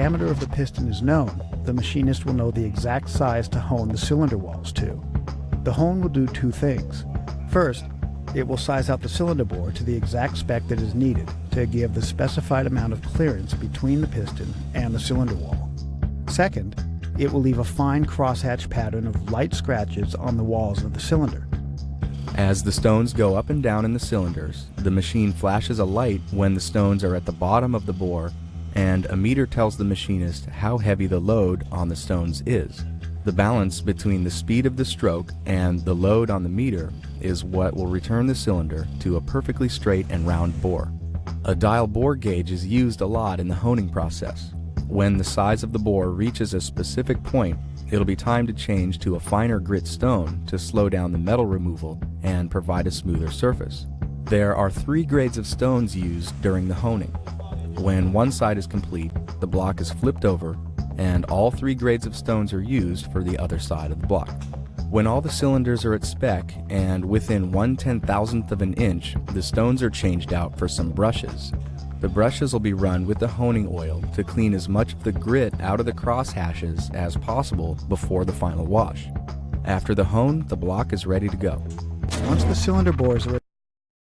diameter of the piston is known, the machinist will know the exact size to hone the cylinder walls to. The hone will do two things. First, it will size out the cylinder bore to the exact spec that is needed to give the specified amount of clearance between the piston and the cylinder wall. Second, it will leave a fine crosshatch pattern of light scratches on the walls of the cylinder. As the stones go up and down in the cylinders, the machine flashes a light when the stones are at the bottom of the bore, and a meter tells the machinist how heavy the load on the stones is. The balance between the speed of the stroke and the load on the meter is what will return the cylinder to a perfectly straight and round bore. A dial bore gauge is used a lot in the honing process. When the size of the bore reaches a specific point, it'll be time to change to a finer grit stone to slow down the metal removal and provide a smoother surface. There are 3 grades of stones used during the honing. When one side is complete, the block is flipped over, and all 3 grades of stones are used for the other side of the block. When all the cylinders are at spec and within 1/10,000th of an inch, the stones are changed out for some brushes. The brushes will be run with the honing oil to clean as much of the grit out of the cross hashes as possible before the final wash. After the hone, the block is ready to go. Once the cylinder bores are